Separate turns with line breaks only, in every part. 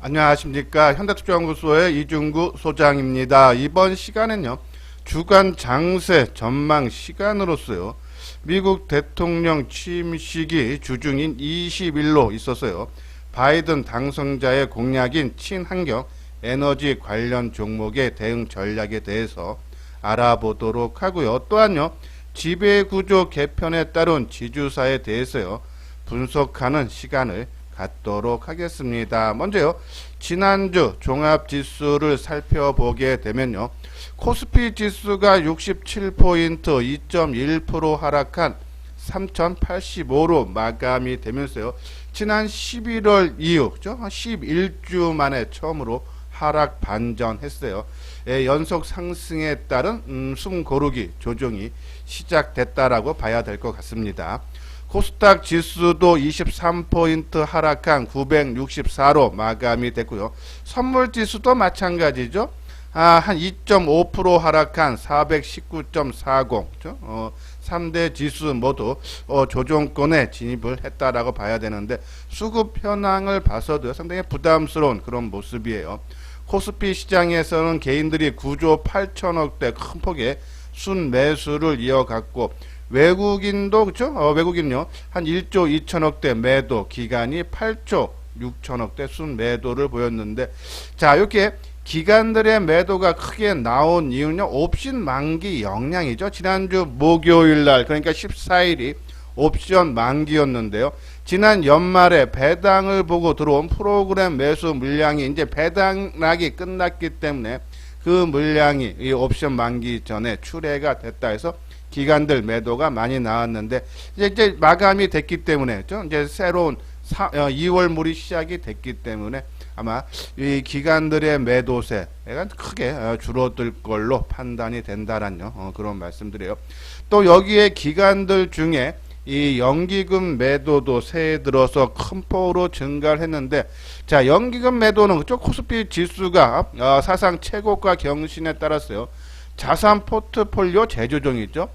안녕하십니까. 현대투자연구소의 이중구 소장입니다. 이번 시간은요, 주간 장세 전망 시간으로서요, 미국 대통령 취임식이 주중인 20일로 있었어요. 바이든 당선자의 공약인 친환경 에너지 관련 종목의 대응 전략에 대해서 알아보도록 하고요. 또한요, 지배구조 개편에 따른 지주사에 대해서요, 분석하는 시간을 갖도록 하겠습니다. 먼저요, 지난주 종합지수를 살펴보게 되면요, 코스피 지수가 67포인트 2.1% 하락한 3085로 마감이 되면서요, 지난 11월 이후 11주 만에 처음으로 하락 반전했어요. 연속 상승에 따른 숨 고르기 조정이 시작됐다라고 봐야 될 것 같습니다. 코스닥 지수도 23포인트 하락한 964로 마감이 됐고요. 선물 지수도 마찬가지죠. 한 2.5% 하락한 419.40. 3대 지수 모두 조정권에 진입을 했다라고 봐야 되는데, 수급 현황을 봐서도 상당히 부담스러운 그런 모습이에요. 코스피 시장에서는 개인들이 9조 8천억대 큰 폭의 순매수를 이어갔고, 외국인도 그렇죠? 외국인요, 한 1조 2천억대 매도, 기간이 8조 6천억대 순매도를 보였는데, 자, 이렇게 기관들의 매도가 크게 나온 이유는 옵션 만기 영향이죠. 지난주 목요일날, 그러니까 14일이 옵션 만기였는데요. 지난 연말에 배당을 보고 들어온 프로그램 매수 물량이 이제 배당락이 끝났기 때문에 그 물량이 이 옵션 만기 전에 출회가 됐다 해서 기관들 매도가 많이 나왔는데, 이제 마감이 됐기 때문에 이제 새로운 2월물이 시작이 됐기 때문에 아마 이 기관들의 매도세가 크게 줄어들 걸로 판단이 된다라는 그런 말씀드려요. 또 여기에 기관들 중에 이 연기금 매도도 새해 들어서 큰 폭으로 증가를 했는데, 자, 연기금 매도는 그쪽 코스피 지수가 사상 최고가 경신에 따랐어요. 자산 포트폴리오 재조정이죠.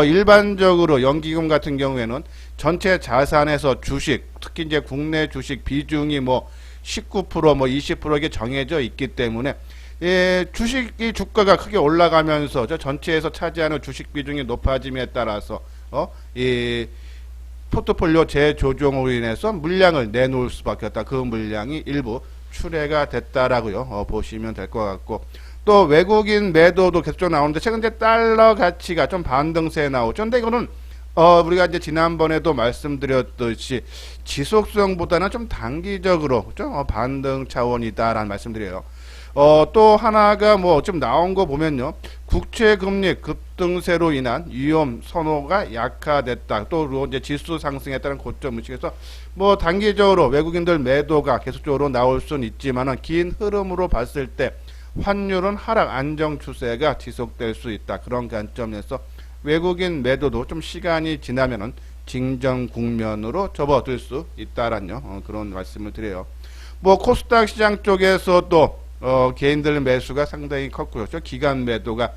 일반적으로 연기금 같은 경우에는 전체 자산에서 주식, 특히 이제 국내 주식 비중이 뭐 19%, 뭐 20% 이게 정해져 있기 때문에, 주식이 주가가 크게 올라가면서 전체에서 차지하는 주식 비중이 높아짐에 따라서 이 포트폴리오 재조정으로 인해서 물량을 내놓을 수밖에 없다. 그 물량이 일부 출회가 됐다라고요. 보시면 될 것 같고, 또 외국인 매도도 계속 나오는데, 최근 이제 달러 가치가 좀 반등세에 나오죠. 근데 이거는 우리가 이제 지난번에도 말씀드렸듯이 지속성보다는 좀 단기적으로 그죠? 반등 차원이다라는 말씀드려요. 또 하나가 뭐 좀 나온 거 보면요, 국채금리 급등세로 인한 위험 선호가 약화됐다. 또 이제 지수 상승에 따른 고점 의식에서 뭐 단기적으로 외국인들 매도가 계속적으로 나올 수는 있지만은 긴 흐름으로 봤을 때 환율은 하락 안정 추세가 지속될 수 있다. 그런 관점에서 외국인 매도도 좀 시간이 지나면은 진정 국면으로 접어들 수 있다라는 그런 말씀을 드려요. 뭐 코스닥 시장 쪽에서도 개인들 매수가 상당히 컸고요. 기관 매도가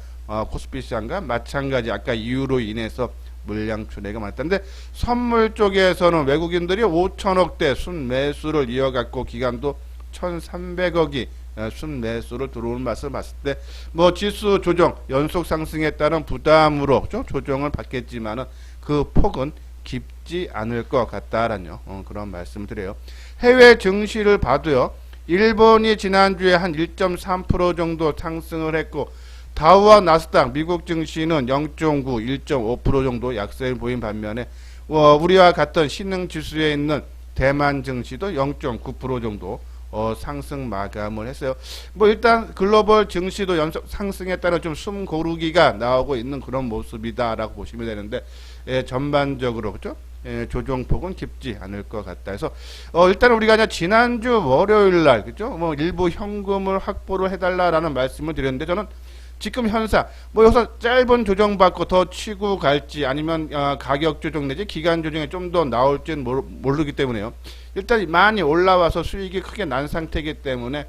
코스피 시장과 마찬가지 아까 이유로 인해서 물량 출회가 많았는데, 선물 쪽에서는 외국인들이 5천억대 순매수를 이어갔고, 기관도 1,300억이 순매수를 들어오는 맛을 봤을 때, 뭐 지수 조정 연속 상승에 따른 부담으로 조정을 받겠지만은 그 폭은 깊지 않을 것 같다라는 그런 말씀을 드려요. 해외 증시를 봐도요, 일본이 지난주에 한 1.3% 정도 상승을 했고, 다우와 나스닥 미국 증시는 0.9, 1.5% 정도 약세를 보인 반면에 우리와 같은 신흥 지수에 있는 대만 증시도 0.9% 정도 상승 마감을 했어요. 뭐 일단 글로벌 증시도 연속 상승에 따라 좀 숨 고르기가 나오고 있는 그런 모습이다라고 보시면 되는데, 전반적으로 그죠? 조정폭은 깊지 않을 것 같다 해서 일단 우리가 이제 지난주 월요일 날 그죠? 뭐 일부 현금을 확보를 해달라라는 말씀을 드렸는데, 저는 지금 현상 뭐 여기서 짧은 조정 받고 더 치고 갈지, 아니면 가격 조정 내지 기간 조정이 좀 더 나올지는 모르기 때문에요. 일단 많이 올라와서 수익이 크게 난 상태이기 때문에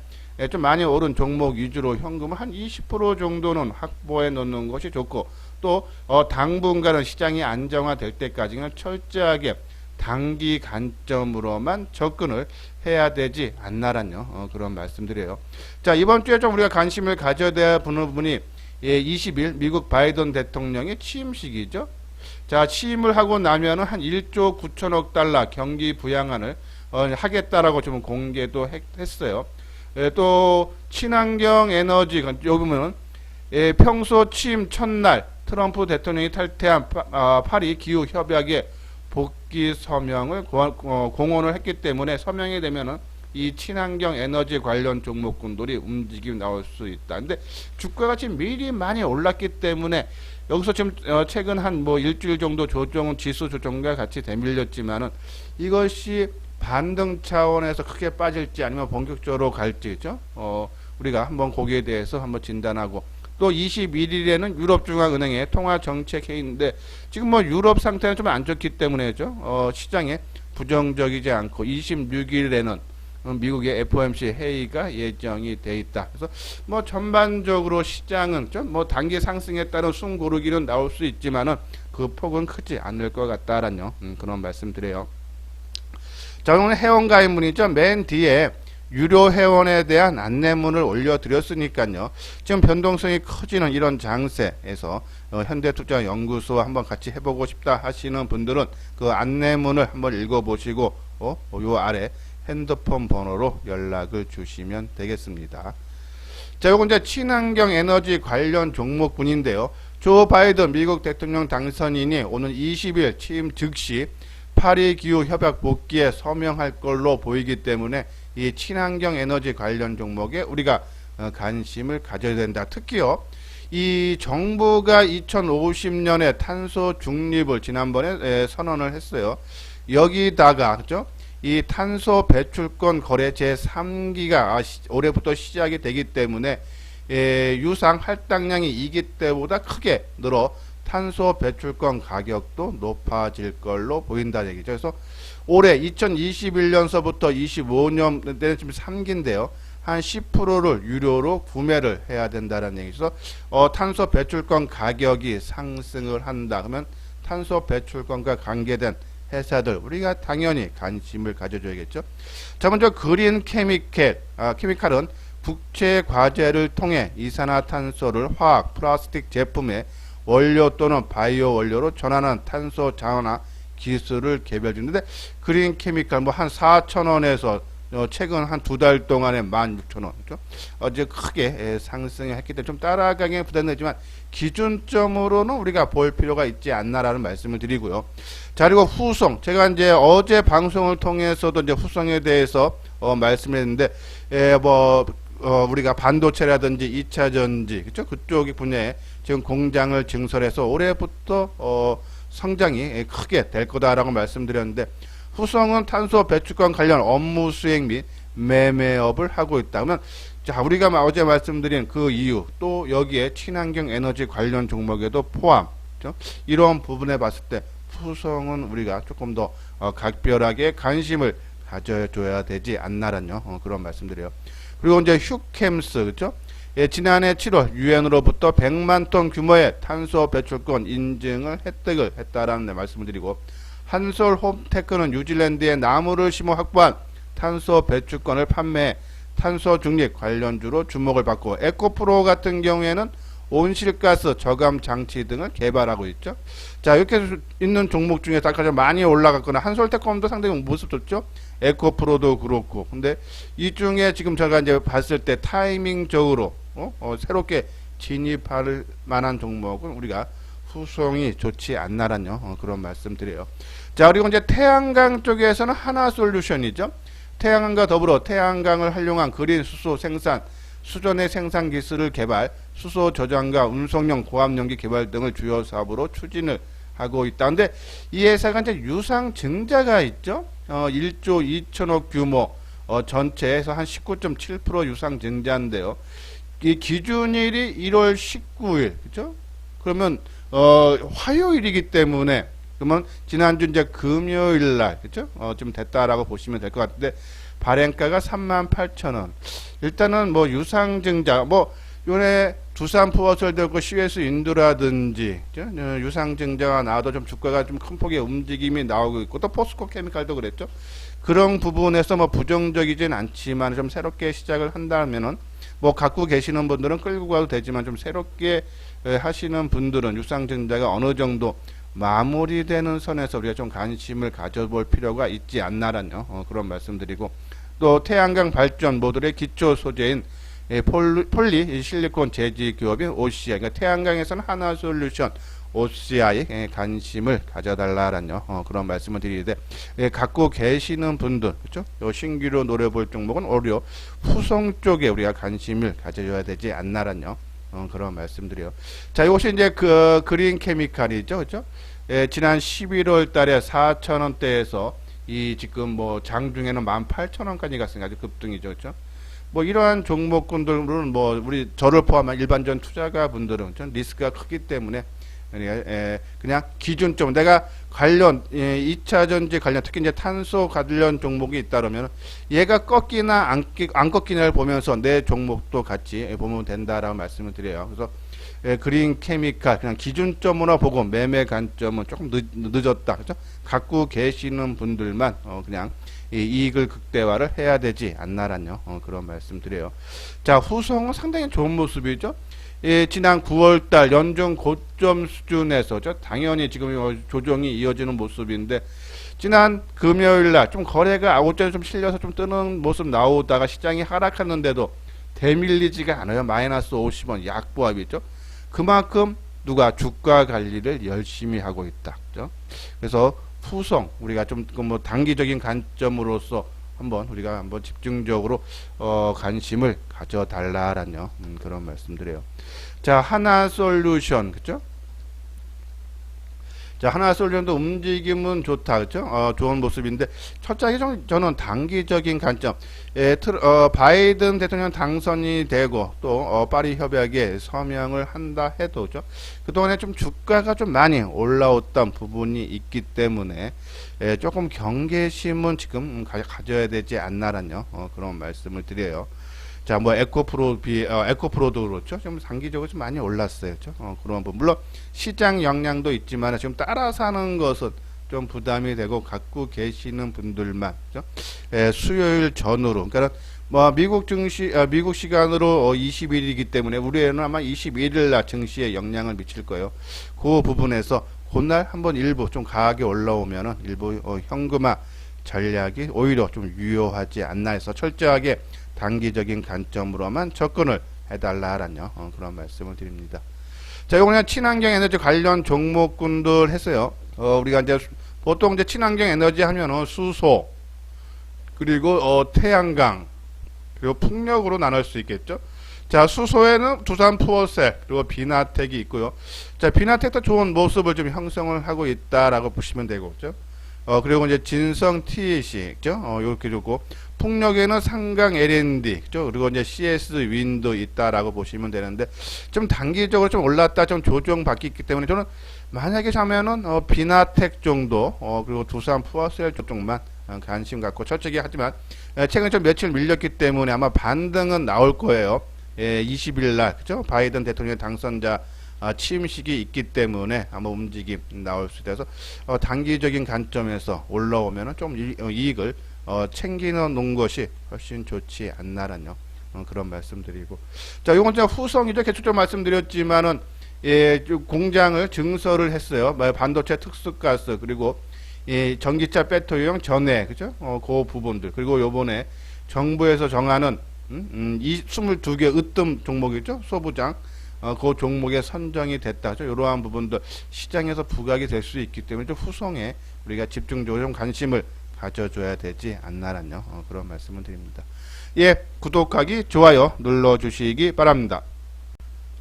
좀 많이 오른 종목 위주로 현금을 한 20% 정도는 확보해 놓는 것이 좋고, 또 당분간은 시장이 안정화될 때까지는 철저하게 단기 관점으로만 접근을 해야 되지 않나란요. 그런 말씀드려요. 자, 이번 주에 좀 우리가 관심을 가져야 보는 부분이 20일 미국 바이든 대통령의 취임식이죠. 자, 취임을 하고 나면은 한 1조 9천억 달러 경기 부양안을 하겠다라고 좀 공개도 했어요. 또 친환경 에너지 여기 보면은 평소 취임 첫날 트럼프 대통령이 탈퇴한 파리 기후 협약에 복귀 서명을 공언을 했기 때문에 서명이 되면은 이 친환경 에너지 관련 종목군들이 움직임 나올 수 있다. 근데 주가가 지금 미리 많이 올랐기 때문에 여기서 지금 최근 한 뭐 일주일 정도 조정은 지수 조정과 같이 되밀렸지만은 이것이 반등 차원에서 크게 빠질지 아니면 본격적으로 갈지죠. 우리가 한번 거기에 대해서 한번 진단하고 또 21일에는 유럽중앙은행의 통화정책회의인데 지금 뭐 유럽 상태는 좀 안 좋기 때문에죠. 시장에 부정적이지 않고 26일에는 미국의 FOMC 회의가 예정이 돼 있다. 그래서 뭐 전반적으로 시장은 좀 뭐 단기 상승에 따른 숨고르기는 나올 수 있지만은 그 폭은 크지 않을 것 같다라는 그런 말씀드려요. 자, 오늘 회원가입 문이죠. 맨 뒤에 유료 회원에 대한 안내문을 올려드렸으니까요. 지금 변동성이 커지는 이런 장세에서 현대투자연구소 한번 같이 해보고 싶다 하시는 분들은 그 안내문을 한번 읽어보시고 요 아래 핸드폰 번호로 연락을 주시면 되겠습니다. 자, 요건 이제 친환경 에너지 관련 종목군인데요. 조 바이든 미국 대통령 당선인이 오늘 20일 취임 즉시 파리 기후 협약 복귀에 서명할 걸로 보이기 때문에 이 친환경 에너지 관련 종목에 우리가 관심을 가져야 된다. 특히요, 이 정부가 2050년에 탄소 중립을 지난번에 선언을 했어요. 여기다가 그죠? 이 탄소 배출권 거래 제3기가 올해부터 시작이 되기 때문에 유상 할당량이 2기 때보다 크게 늘어 탄소 배출권 가격도 높아질 걸로 보인다는 얘기죠. 그래서 올해 2021년서부터 25년 때는 지금 3기인데요. 한 10%를 유료로 구매를 해야 된다는 얘기죠. 탄소 배출권 가격이 상승을 한다. 그러면 탄소 배출권과 관계된 회사들 우리가 당연히 관심을 가져줘야겠죠. 자, 먼저 그린 케미칼은 국제 과제를 통해 이산화탄소를 화학, 플라스틱 제품에 원료 또는 바이오 원료로 전환한 탄소 자원화 기술을 개발 중인데 그린 케미칼 뭐 한 4,000원에서 최근 한 2달 동안에 16,000원 그렇죠? 어제 크게 상승했기 때문에 좀 따라가기에 부담되지만 기준점으로는 우리가 볼 필요가 있지 않나라는 말씀을 드리고요. 자, 그리고 후성 제가 이제 어제 방송을 통해서도 이제 후성에 대해서 말씀을 했는데 우리가 반도체라든지 2차 전지 그렇죠? 그쪽 분야에 지금 공장을 증설해서 올해부터 성장이 크게 될 거다라고 말씀드렸는데 후성은 탄소 배출권 관련 업무 수행 및 매매업을 하고 있다. 그러면 자, 우리가 어제 말씀드린 그 이유 또 여기에 친환경 에너지 관련 종목에도 포함 그렇죠? 이런 부분에 봤을 때 후성은 우리가 조금 더 각별하게 관심을 가져줘야 되지 않나란요. 그런 말씀드려요. 그리고 이제 휴캠스 그렇죠? 지난해 7월 유엔으로부터 100만 톤 규모의 탄소 배출권 인증을 획득을 했다라는 말씀을 드리고 한솔 홈테크는 뉴질랜드에 나무를 심어 확보한 탄소 배출권을 판매해 탄소 중립 관련주로 주목을 받고 에코프로 같은 경우에는 온실가스 저감 장치 등을 개발하고 있죠. 자, 이렇게 있는 종목 중에 가장 많이 올라갔거나 한솔테크도 상당히 모습 좋죠. 에코프로도 그렇고. 근데 이 중에 지금 제가 이제 봤을 때 타이밍적으로 새롭게 진입할 만한 종목은 우리가 후성이 좋지 않나란요. 그런 말씀 드려요. 자, 그리고 이제 태양광 쪽에서는 하나솔루션이죠. 태양광과 더불어 태양광을 활용한 그린 수소 생산, 수전의 생산 기술을 개발, 수소 저장과 운송용 고압연기 개발 등을 주요 사업으로 추진을 하고 있다. 근데 이 회사가 이제 유상 증자가 있죠. 1조 2천억 규모, 전체에서 한 19.7% 유상 증자인데요. 이 기준일이 1월 19일, 그죠? 그러면, 화요일이기 때문에, 그러면 지난주 이제 금요일 날, 그죠? 좀 됐다라고 보시면 될 것 같은데, 발행가가 38,000원. 일단은 뭐 유상증자, 요번에 두산 포워스를 들고 CS 인두라든지 유상증자가 나와도 좀 주가가 좀 큰 폭의 움직임이 나오고 있고 또 포스코 케미칼도 그랬죠. 그런 부분에서 뭐 부정적이진 않지만 좀 새롭게 시작을 한다면은 뭐 갖고 계시는 분들은 끌고 가도 되지만 좀 새롭게 하시는 분들은 유상증자가 어느 정도 마무리되는 선에서 우리가 좀 관심을 가져볼 필요가 있지 않나라는 그런 말씀드리고, 또 태양광 발전 모듈의 기초 소재인 폴리 실리콘 재질 기업인 OCI, 그러니까 태양광에서는 하나솔루션 OCI에 관심을 가져달라라는 그런 말씀을 드리는데, 갖고 계시는 분들, 그렇죠? 신규로 노려볼 종목은 오히려 후성 쪽에 우리가 관심을 가져줘야 되지 않나라는 그런 말씀드려요. 자, 이것이 이제 그 그린 케미칼이죠, 그렇죠? 지난 11월 달에 4,000원대에서 이 지금 뭐 장중에는 18,000원까지 갔으니까 아주 급등이죠, 그렇죠? 뭐 이러한 종목군들은 뭐 우리 저를 포함한 일반전 투자가 분들은 좀 리스크가 크기 때문에 그냥 기준점, 내가 관련 2차 전지 관련, 특히 이제 탄소 관련 종목이 있다 그러면 얘가 꺾이나 안 꺾이나를 보면서 내 종목도 같이 보면 된다라고 말씀을 드려요. 그래서 그린 케미칼 그냥 기준점으로 보고 매매 관점은 조금 늦었다, 그죠? 갖고 계시는 분들만 그냥 이익을 극대화를 해야 되지 않나라는 그런 말씀 드려요. 자, 후성은 상당히 좋은 모습이죠. 지난 9월달 연중 고점 수준에서 당연히 지금 조정이 이어지는 모습인데, 지난 금요일날 좀 거래가 아웃전에 좀 실려서 좀 뜨는 모습 나오다가 시장이 하락했는데도 대밀리지가 않아요. 마이너스 50원 약보합이죠. 그만큼 누가 주가 관리를 열심히 하고 있다, 그죠? 그래서 후성 우리가 좀 뭐 단기적인 관점으로서 우리가 한번 집중적으로 관심을 가져달라라는 그런 말씀드려요. 자, 하나솔루션, 그죠? 자, 하나솔루션도 움직임은 좋다, 그죠? 좋은 모습인데 철저하게 저는 단기적인 관점, 바이든 대통령 당선이 되고 또 파리 협약에 서명을 한다 해도, 그죠? 그동안에 좀 주가가 좀 많이 올라왔던 부분이 있기 때문에 조금 경계심은 지금 가져야 되지 않나라는 그런 말씀을 드려요. 자, 뭐 에코프로도 그렇죠. 좀 단기적으로 좀 많이 올랐어요, 그렇죠? 그런 부분. 물론 시장 영향도 있지만 지금 따라 사는 것은 좀 부담이 되고 갖고 계시는 분들만, 그렇죠? 수요일 전후로, 그러니까 뭐 미국 시간으로 20일이기 때문에 우리에는 아마 21일 날 증시에 영향을 미칠 거예요. 그 부분에서 그날 한번 일부 좀 강하게 올라오면은 일부 현금화 전략이 오히려 좀 유효하지 않나 해서 철저하게 단기적인 관점으로만 접근을 해달라라는 그런 말씀을 드립니다. 자, 이거 그냥 친환경 에너지 관련 종목군들 했어요. 우리가 이제 보통 이제 친환경 에너지 하면은 수소, 그리고 태양광, 그리고 풍력으로 나눌 수 있겠죠. 자, 수소에는 두산 포어셀, 그리고 비나텍이 있고요. 자, 비나텍도 좋은 모습을 좀 형성을 하고 있다라고 보시면 되고, 그죠? 그리고 이제 진성 TEC, 그죠? 이렇게 주고, 풍력에는 상강 L&D, 그죠? 그리고 이제 CS 윈도 있다라고 보시면 되는데, 좀 단기적으로 좀 올랐다, 좀 조정받기 있기 때문에 저는 만약에 자면은, 비나텍 정도, 그리고 두산 포어셀 쪽만 관심 갖고 철저히 하지만, 최근 좀 며칠 밀렸기 때문에 아마 반등은 나올 거예요. 20일 날, 그죠? 바이든 대통령 당선자 취임식이 있기 때문에 아마 움직임 나올 수 있어서 단기적인 관점에서 올라오면은 좀 이익을 챙기는 놓은 것이 훨씬 좋지 않나라는 그런 말씀드리고, 자, 요건 제가 후성이죠. 개축적으로 말씀드렸지만은 공장을 증설을 했어요. 반도체 특수가스, 그리고 전기차 배터리용 전해, 그죠? 그 부분들, 그리고 요번에 정부에서 정하는 22개 으뜸 종목이죠. 소부장, 그 종목에 선정이 됐다죠. 이러한 부분들 시장에서 부각이 될 수 있기 때문에 좀 후성에 우리가 집중적으로 좀 관심을 가져줘야 되지 않나라는 그런 말씀을 드립니다. 예, 구독하기, 좋아요 눌러주시기 바랍니다.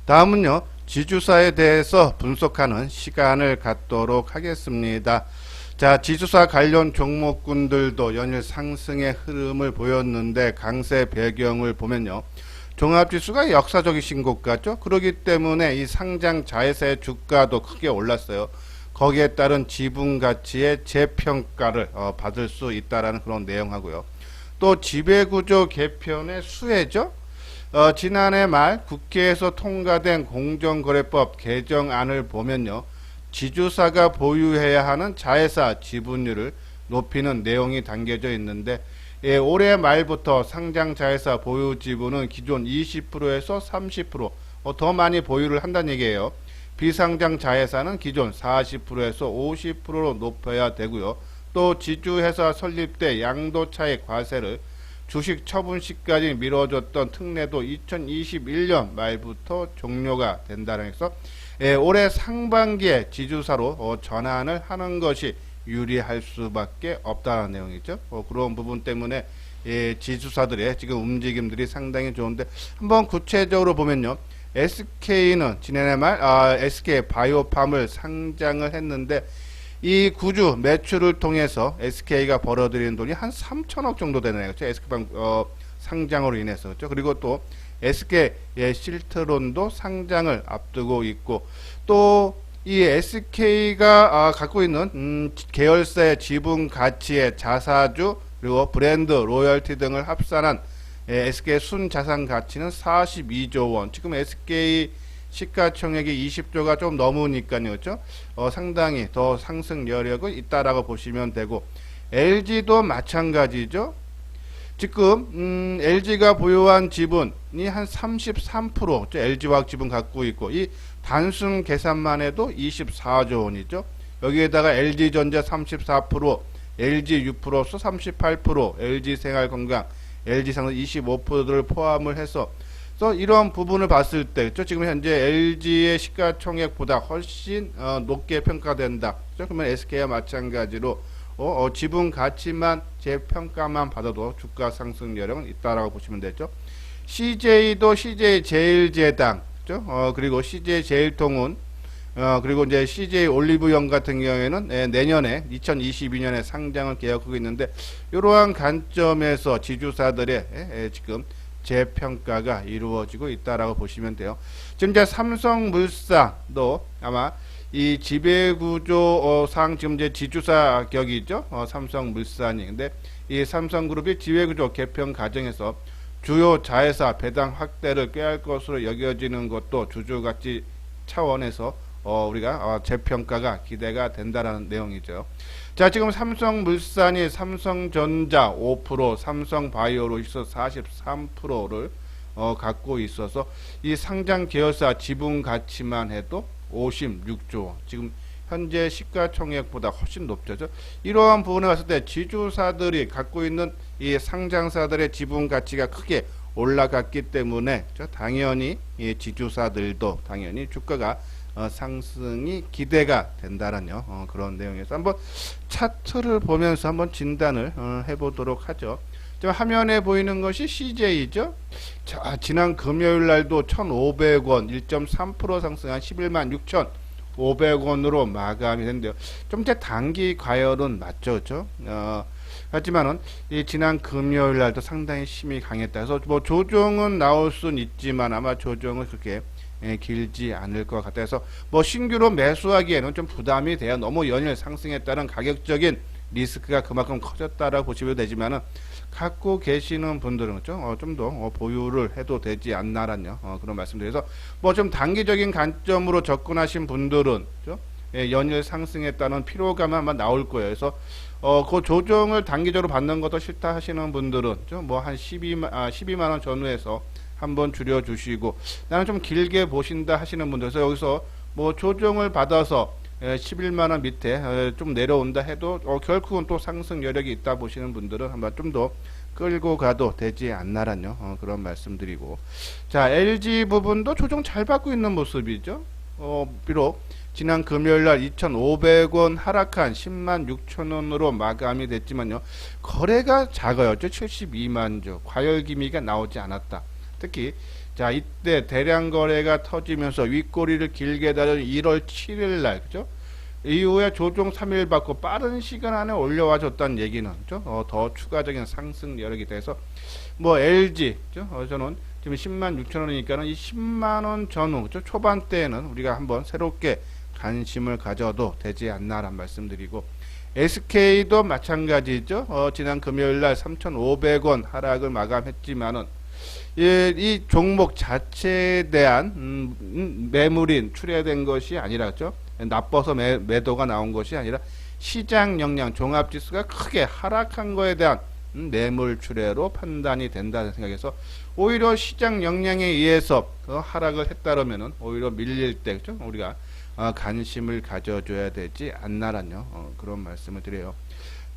다음은요, 지주사에 대해서 분석하는 시간을 갖도록 하겠습니다. 자, 지주사 관련 종목군들도 연일 상승의 흐름을 보였는데 강세 배경을 보면요, 종합지수가 역사적인 신고가죠. 그렇기 때문에 이 상장 자회사의 주가도 크게 올랐어요. 거기에 따른 지분가치의 재평가를 받을 수 있다라는 그런 내용하고요. 또 지배구조 개편의 수혜죠. 지난해 말 국회에서 통과된 공정거래법 개정안을 보면요. 지주사가 보유해야 하는 자회사 지분율을 높이는 내용이 담겨져 있는데 올해 말부터 상장 자회사 보유 지분은 기존 20%에서 30%, 더 많이 보유를 한다는 얘기예요. 비상장 자회사는 기존 40%에서 50%로 높여야 되고요. 또 지주회사 설립 때 양도차익 과세를 주식 처분 시까지 미뤄졌던 특례도 2021년 말부터 종료가 된다는 해서 올해 상반기에 지주사로 전환을 하는 것이 유리할 수밖에 없다는 내용이죠. 그런 부분 때문에 지주사들의 지금 움직임들이 상당히 좋은데 한번 구체적으로 보면요. SK는 지난해 말 SK 바이오팜을 상장을 했는데 이 구주 매출을 통해서 SK가 벌어들이는 돈이 한 3천억 정도 되네요. 그렇죠? SK팜 상장으로 인해서 그렇죠? 그리고 또 SK 실트론도 상장을 앞두고 있고 또 이 SK가 갖고 있는 계열사의 지분 가치의 자사주 그리고 브랜드 로열티 등을 합산한 SK의 순자산 가치는 42조 원. 지금 SK 시가총액이 20조가 좀 넘으니까요. 그렇죠? 상당히 더 상승 여력은 있다라고 보시면 되고 LG도 마찬가지죠. 지금 LG가 보유한 지분이 한 33% LG화학 지분 갖고 있고 이 단순 계산만 해도 24조 원이죠. 여기에다가 LG전자 34%, LG 유프로스 38%, LG생활건강, LG상선 25%를 포함을 해서 이런 부분을 봤을 때 그렇죠? 지금 현재 LG의 시가총액보다 훨씬 높게 평가된다. 그렇죠? 그러면 SK와 마찬가지로 지분 가치만 재평가만 받아도 주가 상승 여력은 있다라고 보시면 되죠. CJ도 CJ제일제당, 그렇죠? 그리고 CJ제일통운, 그리고 이제 CJ 올리브영 같은 경우에는 내년에 2022년에 상장을 계획하고 있는데 이러한 관점에서 지주사들의 지금 재평가가 이루어지고 있다라고 보시면 돼요. 지금 이제 삼성물산도 아마 이 지배구조상 지금 이제 지주사 격이죠. 삼성물산이. 근데 이 삼성그룹이 지배구조 개편 과정에서 주요 자회사 배당 확대를 꾀할 것으로 여겨지는 것도 주주가치 차원에서 우리가 재평가가 기대가 된다라는 내용이죠. 자, 지금 삼성물산이 삼성전자 5%, 삼성바이오로직스 43%를 갖고 있어서 이 상장 계열사 지분 가치만 해도 56조 원. 지금 현재 시가총액보다 훨씬 높죠. 이러한 부분에 봤을 때 지주사들이 갖고 있는 이 상장사들의 지분 가치가 크게 올라갔기 때문에 당연히 이 지주사들도 당연히 주가가 상승이 기대가 된다는 그런 내용에서 한번 차트를 보면서 한번 진단을 해보도록 하죠. 화면에 보이는 것이 CJ죠. 자, 지난 금요일 날도 1,500원 1.3% 상승한 11만 6,500원으로 마감이 됐는데요. 좀 이제 단기 과열은 맞죠, 그렇죠? 하지만은 이 지난 금요일 날도 상당히 힘이 강했다. 그래서 뭐 조정은 나올 수는 있지만 아마 조정은 그렇게 길지 않을 것 같아서 뭐 신규로 매수하기에는 좀 부담이 돼요. 너무 연일 상승했다는 가격적인 리스크가 그만큼 커졌다라고 보시면 되지만은 갖고 계시는 분들은 그렇죠? 좀 더 보유를 해도 되지 않나라는 그런 말씀드려서 뭐 좀 단기적인 관점으로 접근하신 분들은 그렇죠? 연일 상승했다는 피로감은 아마 나올 거예요. 그래서 그 조정을 단기적으로 받는 것도 싫다 하시는 분들은 뭐 한 12만 원 전후에서 한번 줄여 주시고 나는 좀 길게 보신다 하시는 분들 그래서 여기서 뭐 조정을 받아서 11만원 밑에 좀 내려온다 해도 결국은 또 상승 여력이 있다 보시는 분들은 한번 좀 더 끌고 가도 되지 않나라는 그런 말씀드리고 자 LG 부분도 조정 잘 받고 있는 모습이죠. 비록 지난 금요일날 2,500원 하락한 10만 6천원으로 마감이 됐지만요 거래가 작아요. 72만조 과열 기미가 나오지 않았다. 특히 자 이때 대량 거래가 터지면서 윗꼬리를 길게 달은 1월 7일 날 그죠? 이후에 조정 3일 받고 빠른 시간 안에 올려와 줬다는 얘기는 그죠? 더 추가적인 상승 여력이 돼서 뭐 LG 그죠? 저는 지금 10만 6천원이니까는 이 10만원 전후 그죠? 초반대에는 우리가 한번 새롭게 관심을 가져도 되지 않나라는 말씀드리고 SK도 마찬가지죠. 지난 금요일날 3,500원 하락을 마감했지만은 이 종목 자체에 대한 매물인 출회된 것이 아니라 그죠? 나빠서 매도가 나온 것이 아니라 시장 영향 종합지수가 크게 하락한 거에 대한 매물 출회로 판단이 된다는 생각에서 오히려 시장 영향에 의해서 하락을 했다라면은 오히려 밀릴 때 그죠? 우리가 관심을 가져줘야 되지 않나라뇨. 그런 말씀을 드려요.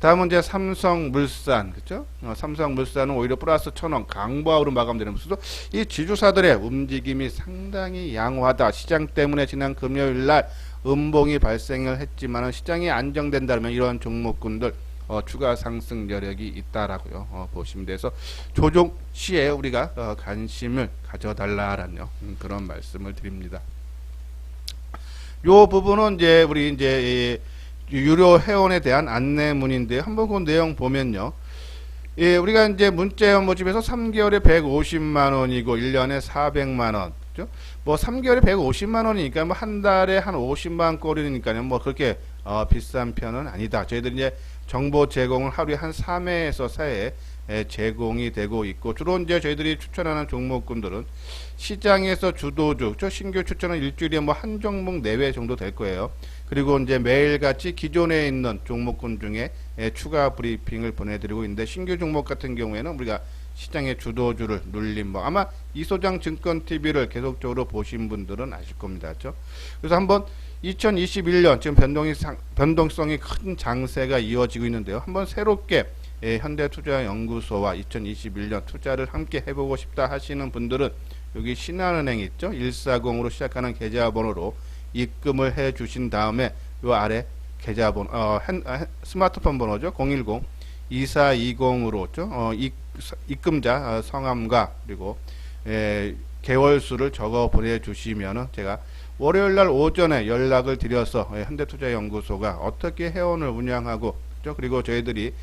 다음은 이제 삼성물산, 그죠? 삼성물산은 오히려 플러스 1,000원 강보합으로 마감되는 모습도 이 지주사들의 움직임이 상당히 양호하다. 시장 때문에 지난 금요일 날 음봉이 발생을 했지만은 시장이 안정된다면 이런 종목군들 추가 상승 여력이 있다라고요. 보시면 돼서 조정 시에 우리가 관심을 가져달라라는 그런 말씀을 드립니다. 요 부분은 이제 우리 이제 유료 회원에 대한 안내문인데 한번 그 내용 보면요. 예, 우리가 이제 문자회원 모집에서 3개월에 150만 원이고 1년에 400만 원. 그죠? 뭐 3개월에 150만 원이니까 뭐 한 달에 한 50만 원 꼴이니까요. 뭐 그렇게 비싼 편은 아니다. 저희들이 이제 정보 제공을 하루에 한 3회에서 4회 제공이 되고 있고, 주로 이제 저희들이 추천하는 종목군들은 시장에서 주도주, 신규 추천은 일주일에 뭐 한 종목 내외 정도 될 거예요. 그리고 이제 매일같이 기존에 있는 종목군 중에 추가 브리핑을 보내드리고 있는데, 신규 종목 같은 경우에는 우리가 시장의 주도주를 눌림, 뭐 아마 이소장 증권 TV를 계속적으로 보신 분들은 아실 겁니다. 그렇죠? 그래서 한번 2021년 지금 변동성이 큰 장세가 이어지고 있는데요. 한번 새롭게 현대투자연구소와 2021년 투자를 함께 해보고 싶다 하시는 분들은 여기 신한은행 있죠? 140으로 시작하는 계좌번호로 입금을 해 주신 다음에 요 아래 계좌번호 스마트폰 번호죠. 010-2420으로 입금자 성함과 그리고 개월수를 적어 보내주시면은 제가 월요일날 오전에 연락을 드려서 현대투자연구소가 어떻게 회원을 운영하고 그리고 저희들이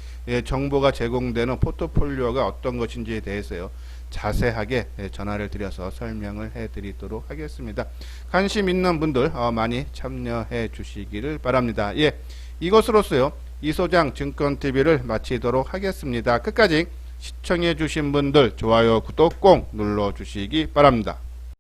정보가 제공되는 포트폴리오가 어떤 것인지에 대해서요 자세하게 전화를 드려서 설명을 해드리도록 하겠습니다. 관심 있는 분들 많이 참여해 주시기를 바랍니다. 예, 이것으로서요 이소장 증권TV를 마치도록 하겠습니다. 끝까지 시청해 주신 분들 좋아요 구독 꼭 눌러 주시기 바랍니다.